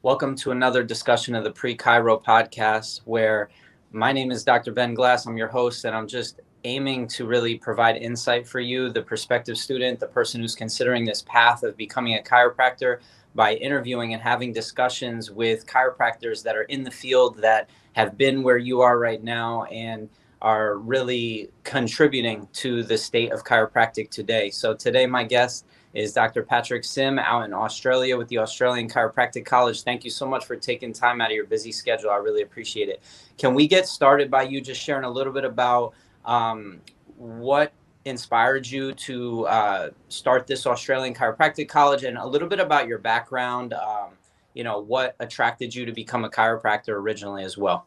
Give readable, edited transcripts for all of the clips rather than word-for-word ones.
Welcome to another discussion of the Pre-Chiro podcast, where my name is Dr. Ben Glass. I'm your host, and I'm just aiming to really provide insight for you, the prospective student, the person who's considering this path of becoming a chiropractor, by interviewing and having discussions with chiropractors that are in the field, that have been where you are right now and are really contributing to the state of chiropractic today. So today my guest is Dr. Patrick Sim out in Australia with the Australian Chiropractic College. Thank you so much for taking time out of your busy schedule. I really appreciate it. Can we get started by you just sharing a little bit about what inspired you to start this Australian Chiropractic College, and a little bit about your background, what attracted you to become a chiropractor originally as well?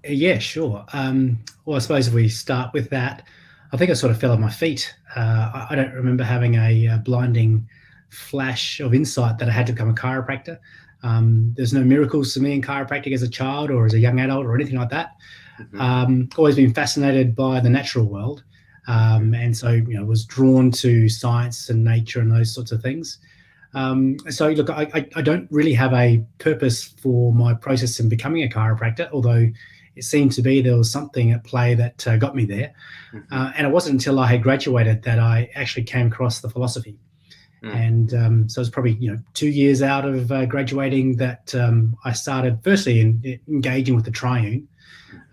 Yeah, sure. Well, I suppose if we start with that, I think I sort of fell on my feet. I don't remember having a blinding flash of insight that I had to become a chiropractor. There's no miracles to me in chiropractic as a child or as a young adult or anything like that. Always been fascinated by the natural world. And so, was drawn to science and nature and those sorts of things. So look, I don't really have a purpose for my process in becoming a chiropractor, although it seemed to be there was something at play that got me there. And it wasn't until I had graduated that I actually came across the philosophy. And so it was probably 2 years out of graduating that I started firstly in engaging with the triune,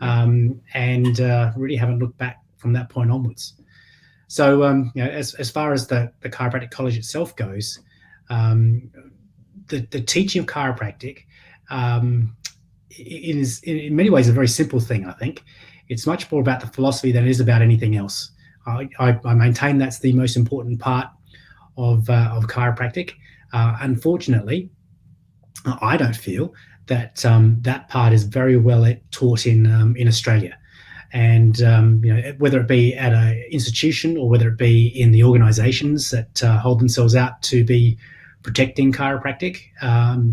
and really haven't looked back from that point onwards. So as far as the chiropractic college itself goes, the teaching of chiropractic it is in many ways a very simple thing. I think it's much more about the philosophy than it is about anything else. I maintain that's the most important part of chiropractic. Unfortunately, I don't feel that that part is very well taught in Australia. And whether it be at an institution or whether it be in the organisations that hold themselves out to be protecting chiropractic.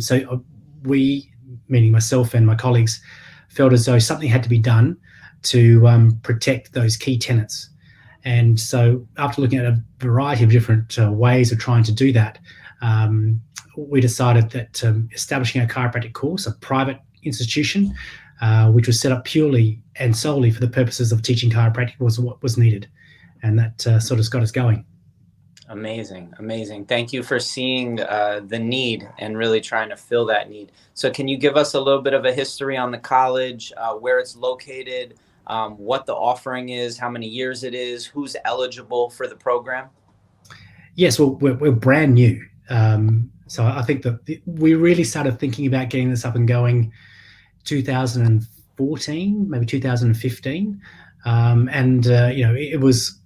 So we, meaning myself and my colleagues, felt as though something had to be done to protect those key tenets. And so after looking at a variety of different ways of trying to do that, we decided that establishing a chiropractic course, a private institution, which was set up purely and solely for the purposes of teaching chiropractic, was what was needed. And that sort of got us going. Amazing. Thank you for seeing the need and really trying to fill that need. So can you give us a little bit of a history on the college, where it's located, what the offering is, how many years it is, who's eligible for the program? Yes, well, we're brand new. So I think that we really started thinking about getting this up and going 2014, maybe 2015. It was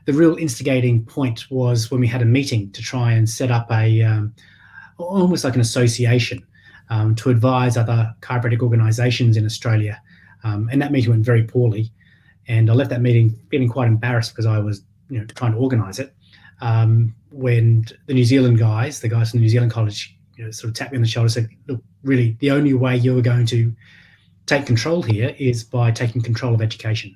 the real instigating point was when we had a meeting to try and set up almost like an association to advise other chiropractic organisations in Australia. And that meeting went very poorly. And I left that meeting feeling quite embarrassed because I was trying to organise it. When the New Zealand guys, the guys from the New Zealand College, sort of tapped me on the shoulder and said, look, really, the only way you're going to take control here is by taking control of education.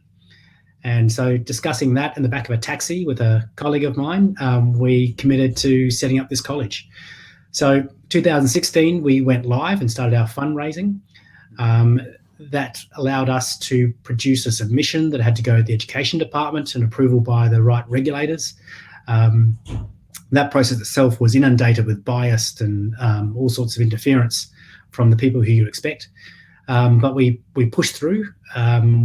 And so discussing that in the back of a taxi with a colleague of mine, we committed to setting up this college. So 2016, we went live and started our fundraising. That allowed us to produce a submission that had to go to the education department and approval by the right regulators. That process itself was inundated with bias and all sorts of interference from the people who you expect. But we pushed through.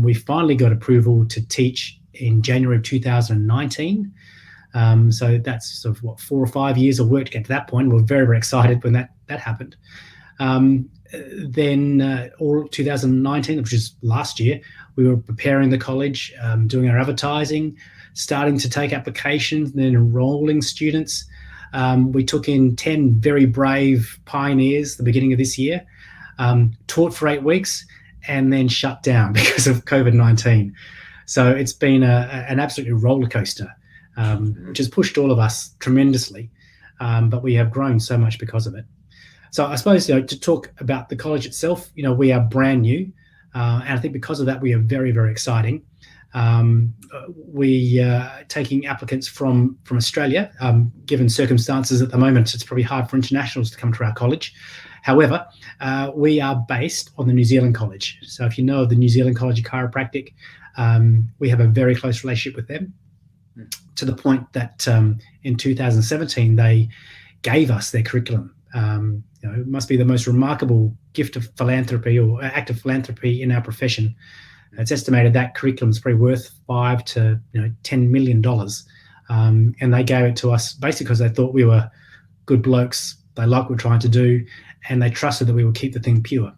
We finally got approval to teach in January of 2019. So that's sort of 4 or 5 years of work to get to that point. We're very, very excited when that happened. Then all 2019, which is last year, we were preparing the college, doing our advertising, starting to take applications, and then enrolling students. We took in 10 very brave pioneers at the beginning of this year, taught for 8 weeks, and then shut down because of COVID-19. So it's been an absolute roller coaster, which has pushed all of us tremendously, but we have grown so much because of it. So I suppose to talk about the college itself, we are brand new, and I think because of that we are very, very exciting. We taking applicants from Australia. Given circumstances at the moment, it's probably hard for internationals to come to our college. However, we are based on the New Zealand College. So if you know of the New Zealand College of Chiropractic, we have a very close relationship with them, to the point that in 2017 they gave us their curriculum. It must be the most remarkable gift of philanthropy or act of philanthropy in our profession. It's estimated that curriculum is probably worth $5 to $10 million, and they gave it to us basically because they thought we were good blokes. They liked what we're trying to do, and they trusted that we would keep the thing pure.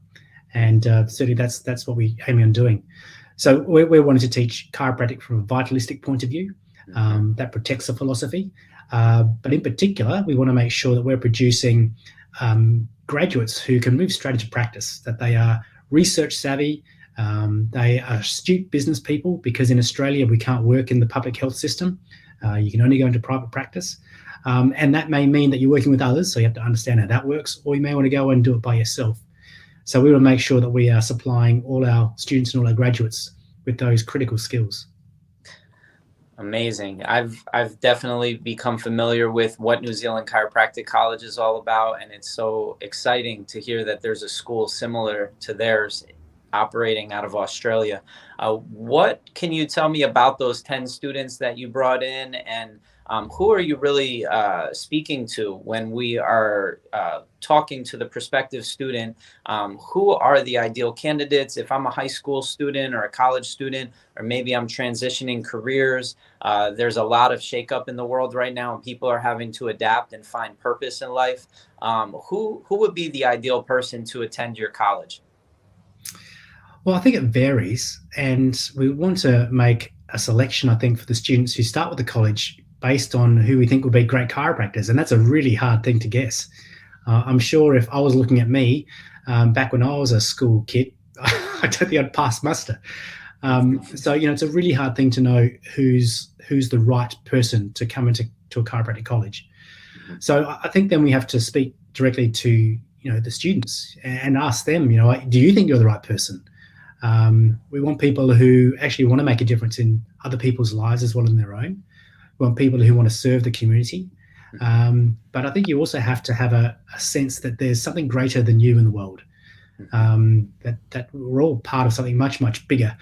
And certainly that's what we aim on doing. So we're wanting to teach chiropractic from a vitalistic point of view that protects the philosophy. But in particular, we want to make sure that we're producing graduates who can move straight into practice, that they are research savvy, they are astute business people, because in Australia we can't work in the public health system. You can only go into private practice. And that may mean that you're working with others, so you have to understand how that works, or you may want to go and do it by yourself. So we want to make sure that we are supplying all our students and all our graduates with those critical skills. Amazing. I've definitely become familiar with what New Zealand Chiropractic College is all about, and it's so exciting to hear that there's a school similar to theirs operating out of Australia. What can you tell me about those 10 students that you brought in, and who are you really speaking to when we are talking to the prospective student? Who are the ideal candidates? If I'm a high school student or a college student, or maybe I'm transitioning careers, there's a lot of shakeup in the world right now, and people are having to adapt and find purpose in life. Who would be the ideal person to attend your college? Well, I think it varies, and we want to make a selection, I think, for the students who start with the college based on who we think will be great chiropractors, and that's a really hard thing to guess. I'm sure if I was looking at me back when I was a school kid, I don't think I'd pass muster. So it's a really hard thing to know who's the right person to come into a chiropractic college. So I think then we have to speak directly to the students and ask them, do you think you're the right person? We want people who actually want to make a difference in other people's lives as well as in their own. We want people who want to serve the community. But I think you also have to have a sense that there's something greater than you in the world, that we're all part of something much, much bigger.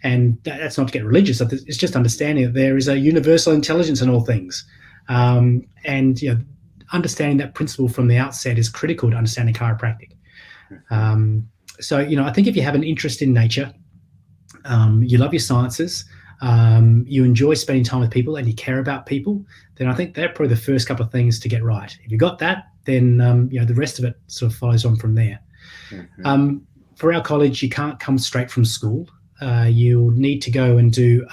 And that's not to get religious. It's just understanding that there is a universal intelligence in all things. And understanding that principle from the outset is critical to understanding chiropractic. So I think if you have an interest in nature, you love your sciences, you enjoy spending time with people, and you care about people, then I think they're probably the first couple of things to get right. If you got that, then the rest of it sort of follows on from there. For our college, you can't come straight from school. You'll need to go and do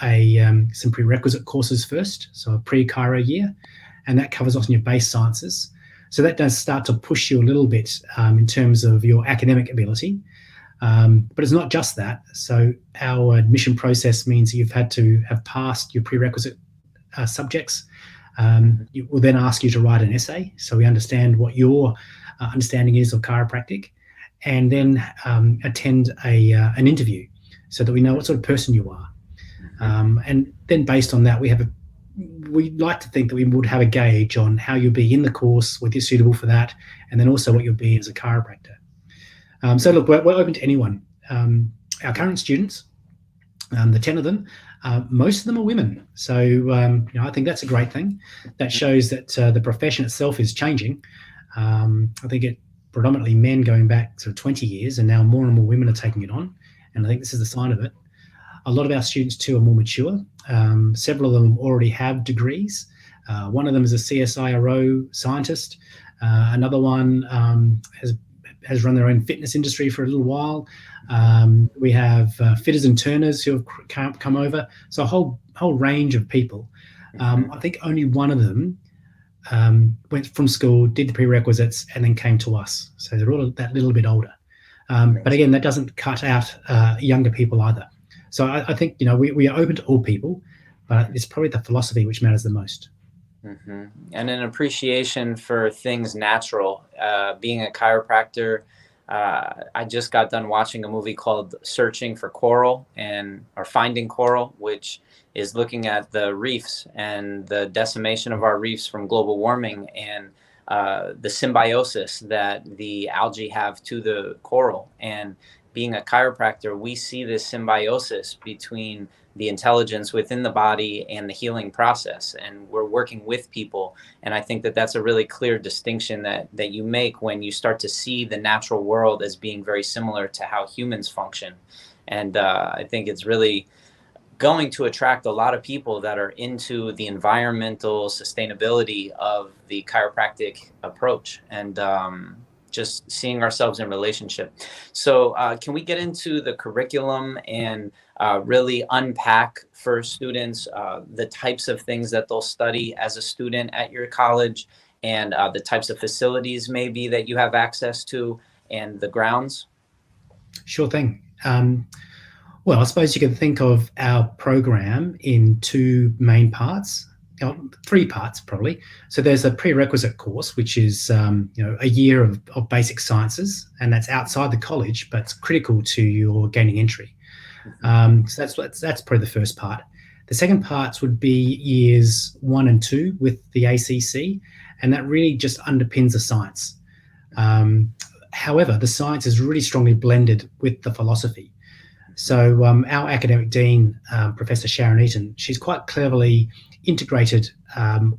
some prerequisite courses first, so a pre-chiro year, and that covers off your base sciences. So that does start to push you a little bit in terms of your academic ability. But it's not just that. So our admission process means that you've had to have passed your prerequisite subjects. It will then ask you to write an essay, so we understand what your understanding is of chiropractic, and then attend an interview so that we know what sort of person you are. And then based on that, we like to think that we would have a gauge on how you'll be in the course, whether you're suitable for that, and then also what you'll be as a chiropractor. So look, we're open to anyone. Our current students, the 10 of them, most of them are women. So I think that's a great thing. That shows that the profession itself is changing. I think it predominantly men going back sort of 20 years, and now more and more women are taking it on. And I think this is the sign of it. A lot of our students too are more mature. Several of them already have degrees. One of them is a CSIRO scientist. Another one has run their own fitness industry for a little while. We have fitters and turners who have come over. So a whole range of people. I think only one of them went from school, did the prerequisites, and then came to us. So they're all that little bit older. But again, that doesn't cut out younger people either. So I think we are open to all people, but it's probably the philosophy which matters the most. And an appreciation for things natural. Being a chiropractor, I just got done watching a movie called Searching for Coral or Finding Coral, which is looking at the reefs and the decimation of our reefs from global warming and the symbiosis that the algae have to the coral. And being a chiropractor, we see this symbiosis between the intelligence within the body and the healing process. And we're working with people. And I think that that's a really clear distinction that you make when you start to see the natural world as being very similar to how humans function. And I think it's really going to attract a lot of people that are into the environmental sustainability of the chiropractic approach, and just seeing ourselves in relationship. So can we get into the curriculum and really unpack for students the types of things that they'll study as a student at your college, and the types of facilities maybe that you have access to, and the grounds? Sure thing. Well, I suppose you can think of our program in two main parts, three parts probably. So there's a prerequisite course, which is a year of basic sciences, and that's outside the college, but it's critical to your gaining entry. So that's probably the first part. The second parts would be years 1 and 2 with the ACC, and that really just underpins the science. However, the science is really strongly blended with the philosophy. So our academic dean, Professor Sharon Eaton, she's quite cleverly integrated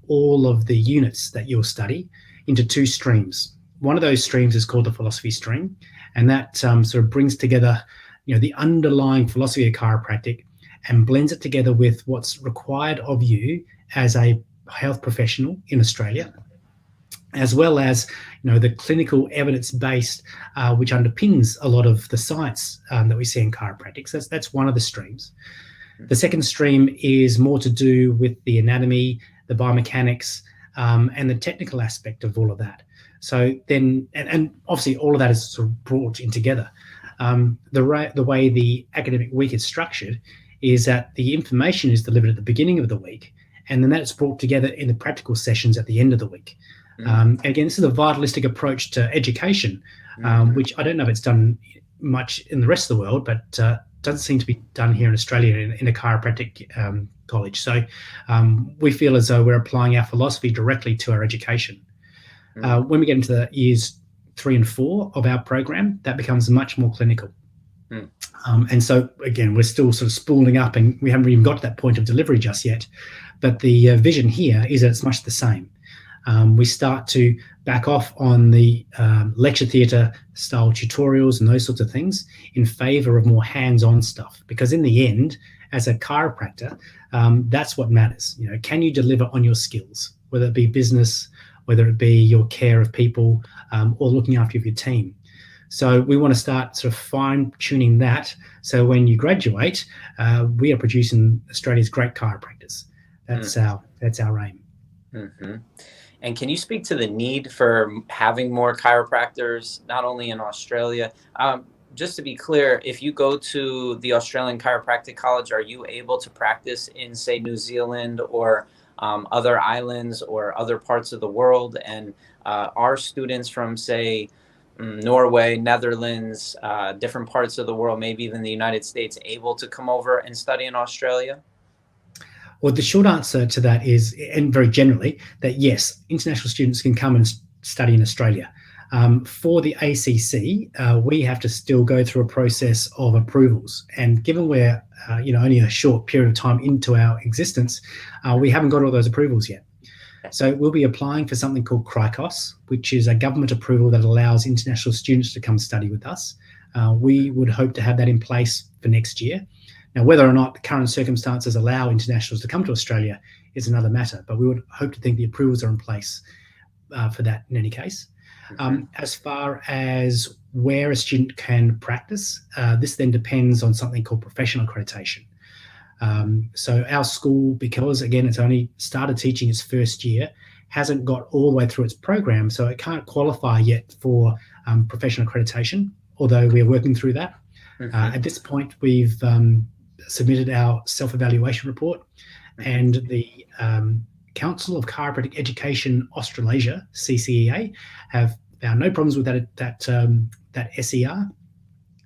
all of the units that you'll study into 2 streams. One of those streams is called the philosophy stream, and that sort of brings together, the underlying philosophy of chiropractic and blends it together with what's required of you as a health professional in Australia, as well as the clinical evidence-based, which underpins a lot of the science that we see in chiropractic. So that's one of the streams. The second stream is more to do with the anatomy, the biomechanics, and the technical aspect of all of that. So then, and obviously all of that is sort of brought in together. The way the academic week is structured is that the information is delivered at the beginning of the week, and then that's brought together in the practical sessions at the end of the week. Again, this is a vitalistic approach to education, which I don't know if it's done much in the rest of the world, but doesn't seem to be done here in Australia in a chiropractic college. So we feel as though we're applying our philosophy directly to our education. When we get into the years 3 and 4 of our program, that becomes much more clinical. And so, again, we're still sort of spooling up, and we haven't even got to that point of delivery just yet. But the vision here is that it's much the same. We start to back off on the lecture theatre style tutorials and those sorts of things in favour of more hands-on stuff, because in the end, as a chiropractor, that's what matters. Can you deliver on your skills, whether it be business, whether it be your care of people, or looking after your team? So we want to start sort of fine-tuning that, so when you graduate, we are producing Australia's great chiropractors. That's our aim. Mm-hmm. And can you speak to the need for having more chiropractors, not only in Australia? Just to be clear, if you go to the Australian Chiropractic College, are you able to practice in, say, New Zealand or other islands or other parts of the world? And are students from, say, Norway, Netherlands, different parts of the world, maybe even the United States, able to come over and study in Australia? Well, the short answer to that is, and very generally, that yes, international students can come and study in Australia. For the ACC, we have to still go through a process of approvals. And given we're only a short period of time into our existence, we haven't got all those approvals yet. So we'll be applying for something called CRICOS, which is a government approval that allows international students to come study with us. We would hope to have that in place for next year. Now, whether or not the current circumstances allow internationals to come to Australia is another matter, but we would hope to think the approvals are in place for that in any case. As far as where a student can practice, this then depends on something called professional accreditation. So our school, because again, it's only started teaching its first year, hasn't got all the way through its program, so it can't qualify yet for professional accreditation, although we're working through that. At this point, we've submitted our self-evaluation report, and the Council of Chiropractic Education Australasia, CCEA, have found no problems with that that SER.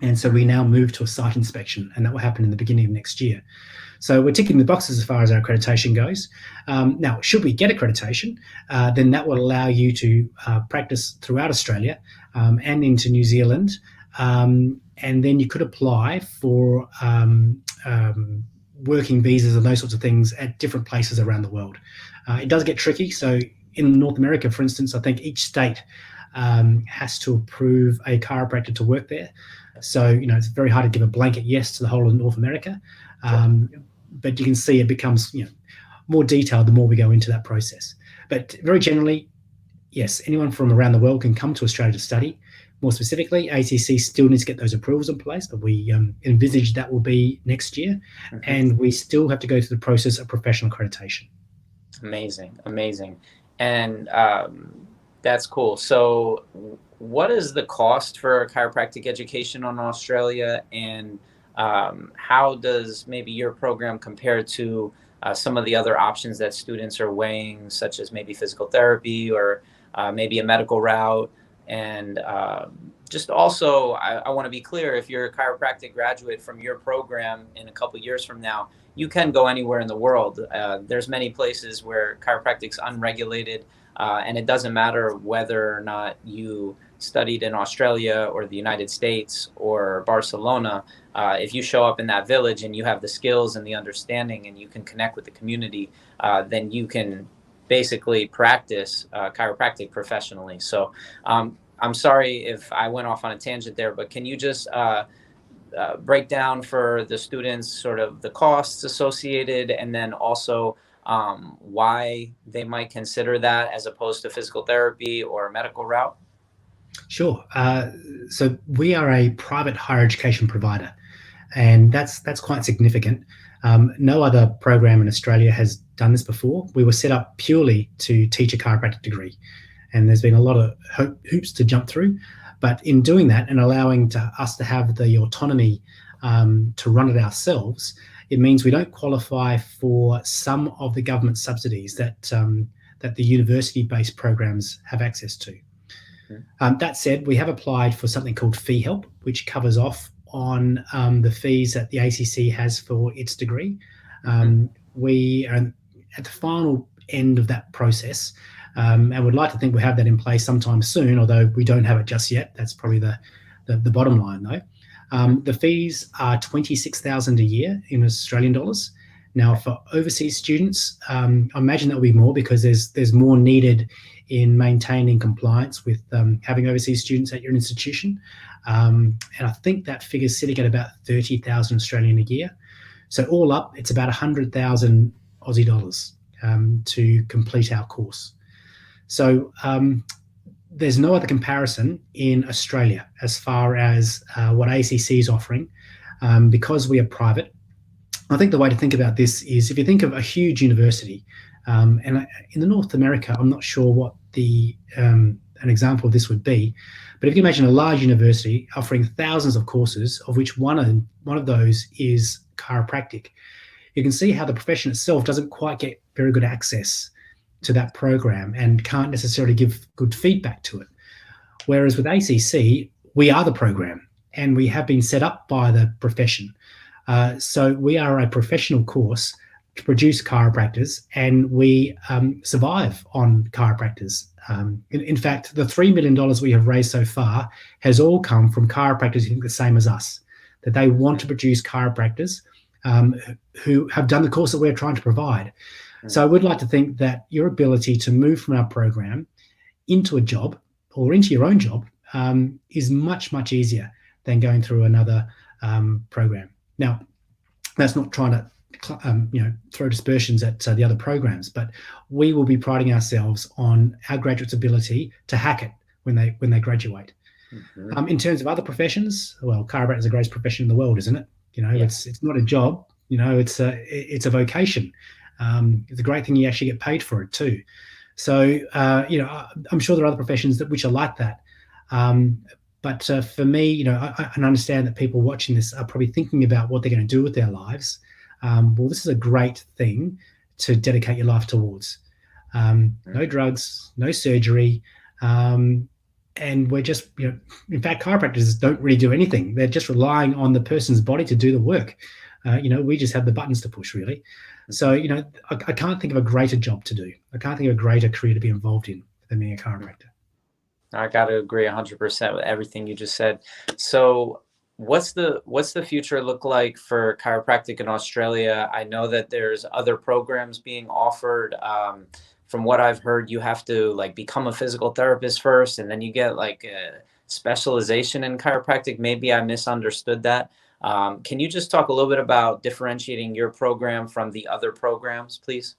And so we now move to a site inspection, and that will happen in the beginning of next year. So we're ticking the boxes as far as our accreditation goes. Now, should we get accreditation, then that will allow you to practice throughout Australia and into New Zealand. And then you could apply for working visas and those sorts of things at different places around the world. It does get tricky. So in North America, for instance, I think each state has to approve a chiropractor to work there. So, it's very hard to give a blanket yes to the whole of North America. But you can see it becomes, more detailed the more we go into that process. But very generally, yes, anyone from around the world can come to Australia to study. More specifically, ACC still needs to get those approvals in place, but we envisage that will be next year. And we still have to go through the process of professional accreditation. Amazing. And that's cool. So what is the cost for chiropractic education in Australia, and how does maybe your program compare to some of the other options that students are weighing, such as maybe physical therapy or maybe a medical route? And just also, I want to be clear, if you're a chiropractic graduate from your program in a couple years from now, you can go anywhere in the world. There's many places where chiropractic's unregulated, and it doesn't matter whether or not you studied in Australia or the United States or Barcelona. If you show up in that village and you have the skills and the understanding and you can connect with the community, then you can basically practice chiropractic professionally. So I'm sorry if I went off on a tangent there, but can you just break down for the students sort of the costs associated, and then also why they might consider that as opposed to physical therapy or a medical route? Sure. So we are a private higher education provider, and that's quite significant. No other program in Australia has done this before. We were set up purely to teach a chiropractic degree, and there's been a lot of hoops to jump through. But in doing that and allowing us to have the autonomy to run it ourselves, it means we don't qualify for some of the government subsidies that the university-based programs have access to. That said, we have applied for something called fee help, which covers off on the fees that the ACC has for its degree. We are at the final end of that process, and would like to think we'll have that in place sometime soon, although we don't have it just yet. That's probably the bottom line, though. The fees are $26,000 a year in Australian dollars. Now, for overseas students, I imagine that will be more because there's more needed in maintaining compliance with having overseas students at your institution. And I think that figure's sitting at about 30,000 Australian a year. So all up, it's about 100,000 Aussie dollars to complete our course. So there's no other comparison in Australia as far as what ACC is offering, because we are private. I think the way to think about this is if you think of a huge university, and in the North America, I'm not sure what an example of this would be, but if you imagine a large university offering thousands of courses, of which one of those is chiropractic, you can see how the profession itself doesn't quite get very good access to that program and can't necessarily give good feedback to it. Whereas with ACC, we are the program and we have been set up by the profession. So we are a professional course to produce chiropractors, and we survive on chiropractors. In fact, the $3 million we have raised so far has all come from chiropractors who think the same as us, that they want to produce chiropractors who have done the course that we're trying to provide. So I would like to think that your ability to move from our program into a job or into your own job is much, much easier than going through another program. Now, that's not trying to throw dispersions at the other programs, but we will be priding ourselves on our graduates' ability to hack it when they graduate. In terms of other professions, well, chiropractor is the greatest profession in the world, isn't it? It's not a job. It's a vocation. It's a great thing you actually get paid for it too. So I'm sure there are other professions which are like that. But for me, I understand that people watching this are probably thinking about what they're going to do with their lives. Well, this is a great thing to dedicate your life towards. No drugs, no surgery, and we're just, in fact, chiropractors don't really do anything. They're just relying on the person's body to do the work. We just have the buttons to push, really. So, I can't think of a greater job to do. I can't think of a greater career to be involved in than being a chiropractor. I got to agree 100% with everything you just said. So what's the future look like for chiropractic in Australia? I know that there's other programs being offered. From what I've heard, you have to like become a physical therapist first, and then you get like a specialization in chiropractic. Maybe I misunderstood that. Can you just talk a little bit about differentiating your program from the other programs, please?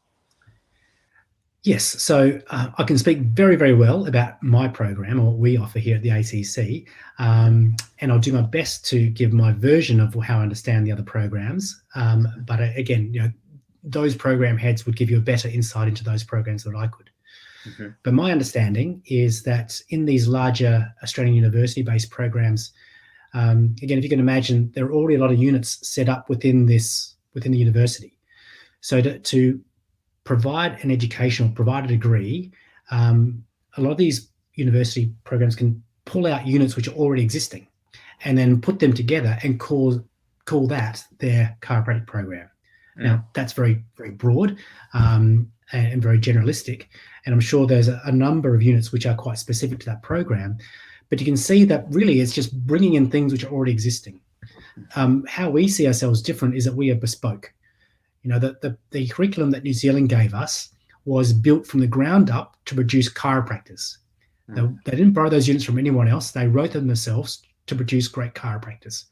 Yes, so I can speak very, very well about my program or what we offer here at the ACC, and I'll do my best to give my version of how I understand the other programs. But again, those program heads would give you a better insight into those programs than I could. Mm-hmm. But my understanding is that in these larger Australian university-based programs, again, if you can imagine, there are already a lot of units set up within the university. So to provide an education or provide a degree, a lot of these university programs can pull out units which are already existing and then put them together and call that their chiropractic program. Now, that's very, very broad and very generalistic, and I'm sure there's a number of units which are quite specific to that program, but you can see that really it's just bringing in things which are already existing. How we see ourselves different is that we are bespoke. The curriculum that New Zealand gave us was built from the ground up to produce chiropractors. They didn't borrow those units from anyone else. They wrote them themselves to produce great chiropractors.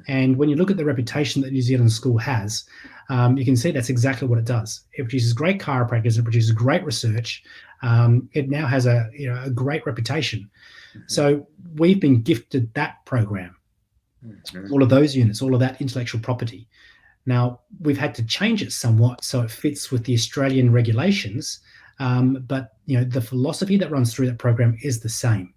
And when you look at the reputation that New Zealand school has, you can see that's exactly what it does. It produces great chiropractors. It produces great research. It now has a great reputation. So we've been gifted that program, all of those units, all of that intellectual property. Now, we've had to change it somewhat so it fits with the Australian regulations, but the philosophy that runs through that program is the same.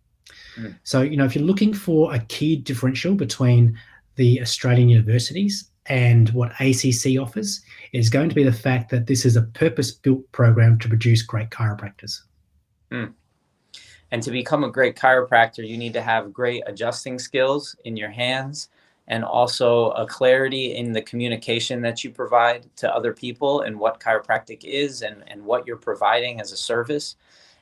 So, if you're looking for a key differential between the Australian universities and what ACC offers, is going to be the fact that this is a purpose-built program to produce great chiropractors. And to become a great chiropractor, you need to have great adjusting skills in your hands, and also a clarity in the communication that you provide to other people and what chiropractic is and what you're providing as a service.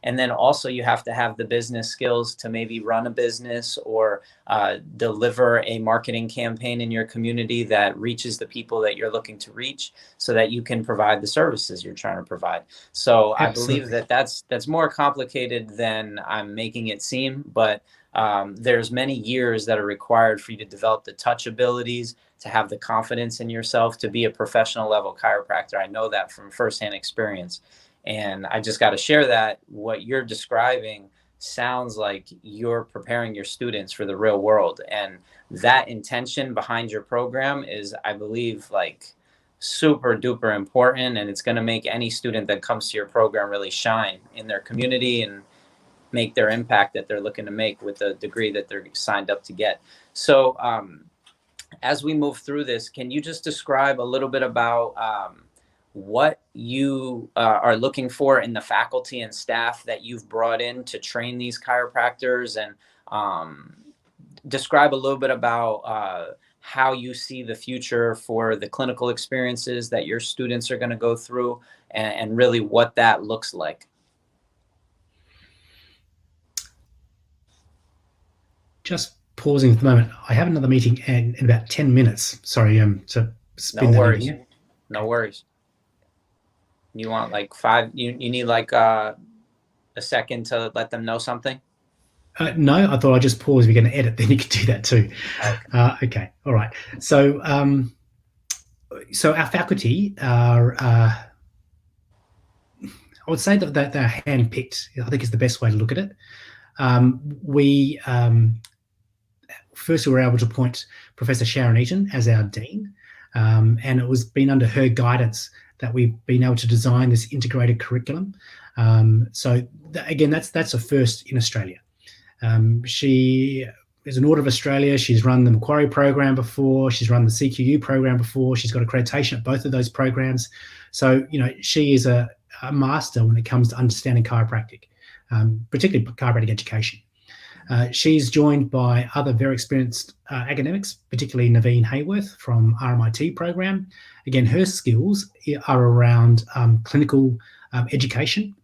And then also you have to have the business skills to maybe run a business or deliver a marketing campaign in your community that reaches the people that you're looking to reach so that you can provide the services you're trying to provide. So absolutely. I believe that's more complicated than I'm making it seem, but there's many years that are required for you to develop the touch abilities, to have the confidence in yourself, to be a professional level chiropractor. I know that from firsthand experience. And I just got to share that what you're describing sounds like you're preparing your students for the real world. And that intention behind your program is, I believe, like super duper important. And it's going to make any student that comes to your program really shine in their community and make their impact that they're looking to make with the degree that they're signed up to get. So as we move through this, can you just describe a little bit about what you are looking for in the faculty and staff that you've brought in to train these chiropractors, and describe a little bit about how you see the future for the clinical experiences that your students are going to go through, and really what that looks like. Just pausing for the moment. I have another meeting in about 10 minutes. Sorry, to spin that in here. No worries. You want like five, you need like a second to let them know something? No, I thought I'd just pause. If you're going to edit, then you could do that too. Okay. All right. So, so our faculty are, I would say that they're handpicked. I think is the best way to look at it. We first we were able to appoint Professor Sharon Eaton as our dean, and it was been under her guidance that we've been able to design this integrated curriculum. So again, that's a first in Australia. She is an Order of Australia. She's run the Macquarie program before. She's run the CQU program before. She's got accreditation at both of those programs. So, she is a master when it comes to understanding chiropractic, particularly chiropractic education. She's joined by other very experienced academics, particularly Naveen Hayworth from RMIT program. Again, her skills are around clinical education.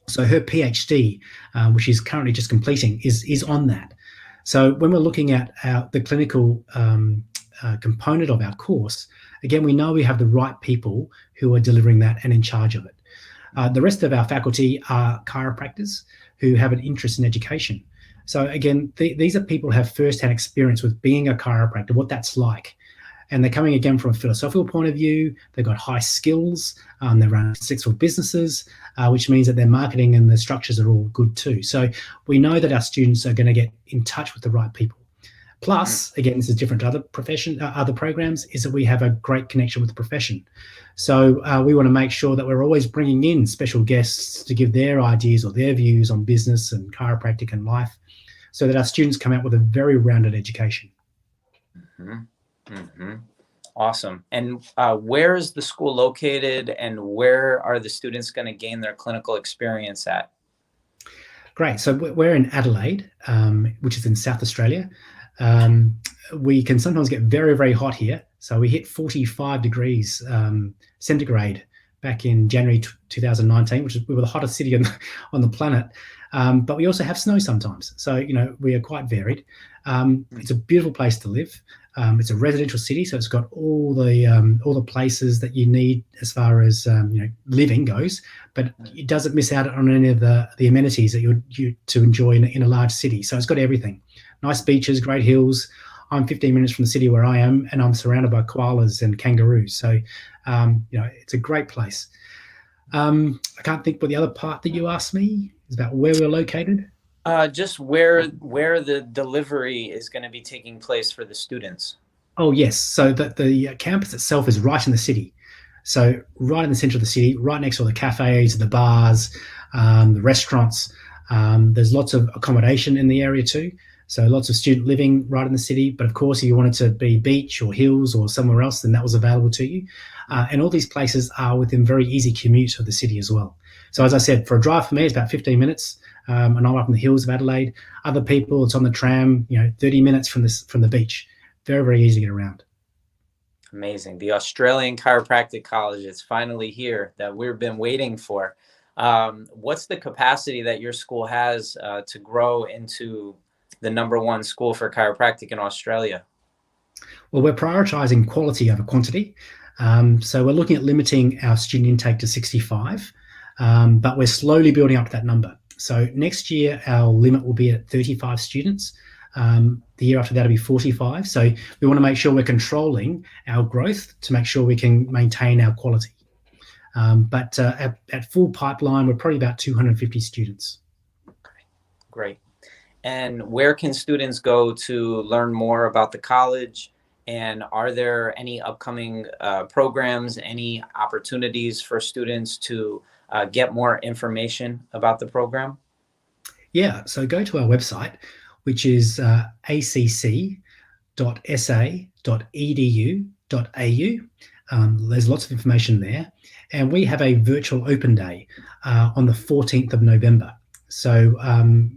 So her PhD, which she's currently just completing, is on that. So when we're looking at the clinical component of our course, again, we know we have the right people who are delivering that and in charge of it. The rest of our faculty are chiropractors who have an interest in education. So again, these are people who have first-hand experience with being a chiropractor, what that's like. And they're coming again from a philosophical point of view. They've got high skills. They run successful businesses, which means that their marketing and their structures are all good too. So we know that our students are going to get in touch with the right people. Plus, again, this is different to other programs, is that we have a great connection with the profession. So we want to make sure that we're always bringing in special guests to give their ideas or their views on business and chiropractic and life, so that our students come out with a very rounded education. Awesome. And where is the school located, and where are the students going to gain their clinical experience at? Great. So we're in Adelaide, which is in South Australia. We can sometimes get very, very hot here. So we hit 45 degrees centigrade back in January 2019, we were the hottest city on the planet. But we also have snow sometimes. So, we are quite varied. It's a beautiful place to live. It's a residential city, so it's got all the places that you need as far as living goes, but it doesn't miss out on any of the amenities that you to enjoy in a large city. So it's got everything: nice beaches, great hills. I'm 15 minutes from the city where I am, and I'm surrounded by koalas and kangaroos. So it's a great place. I can't think what the other part that you asked me is about, where we're located. Just where the delivery is going to be taking place for the students. Oh, yes. So the campus itself is right in the city. So right in the center of the city, right next to all the cafes, the bars, the restaurants. There's lots of accommodation in the area too. So lots of student living right in the city. But of course, if you wanted to be beach or hills or somewhere else, then that was available to you. And all these places are within very easy commute of the city as well. So as I said, for a drive for me, it's about 15 minutes. And I'm up in the hills of Adelaide. Other people, it's on the tram, 30 minutes from the beach. Very, very easy to get around. Amazing. The Australian Chiropractic College is finally here, that we've been waiting for. What's the capacity that your school has to grow into the #1 school for chiropractic in Australia? Well, we're prioritizing quality over quantity. So we're looking at limiting our student intake to 65, but we're slowly building up to that number. So next year, our limit will be at 35 students. The year after that will be 45. So we want to make sure we're controlling our growth to make sure we can maintain our quality. But at full pipeline, we're probably about 250 students. Great. And where can students go to learn more about the college? And are there any upcoming programs, any opportunities for students to get more information about the program? Yeah, so go to our website, which is acc.sa.edu.au. There's lots of information there. And we have a virtual open day on the 14th of November. So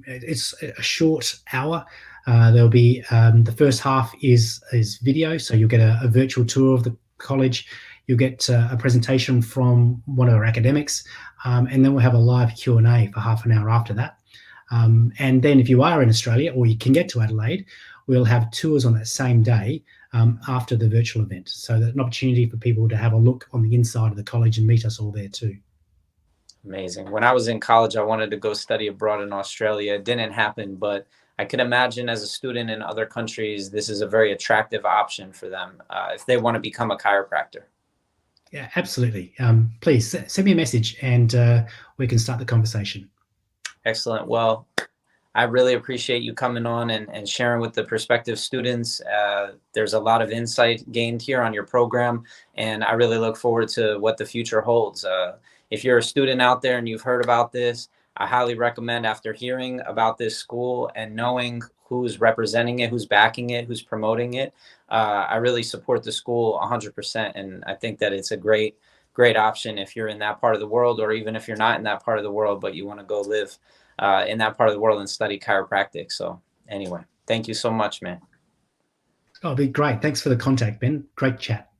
it's a short hour. There'll be the first half is video, so you'll get a virtual tour of the college. You'll get a presentation from one of our academics, and then we'll have a live Q&A for half an hour after that. And then if you are in Australia or you can get to Adelaide, we'll have tours on that same day after the virtual event. So that's an opportunity for people to have a look on the inside of the college and meet us all there too. Amazing. When I was in college, I wanted to go study abroad in Australia. It didn't happen, but I can imagine as a student in other countries, this is a very attractive option for them if they want to become a chiropractor. Yeah, absolutely. Please send me a message and we can start the conversation. Excellent. Well, I really appreciate you coming on and sharing with the prospective students. There's a lot of insight gained here on your program, and I really look forward to what the future holds. If you're a student out there and you've heard about this, I highly recommend, after hearing about this school and knowing who's representing it, who's backing it, who's promoting it, I really support the school 100%. And I think that it's a great great option if you're in that part of the world, or even if you're not in that part of the world, but you want to go live in that part of the world and study chiropractic. So anyway, thank you so much, man. Oh, it'd be great. Thanks for the contact, Ben. Great chat.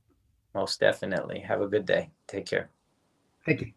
Most definitely. Have a good day. Take care. Thank you.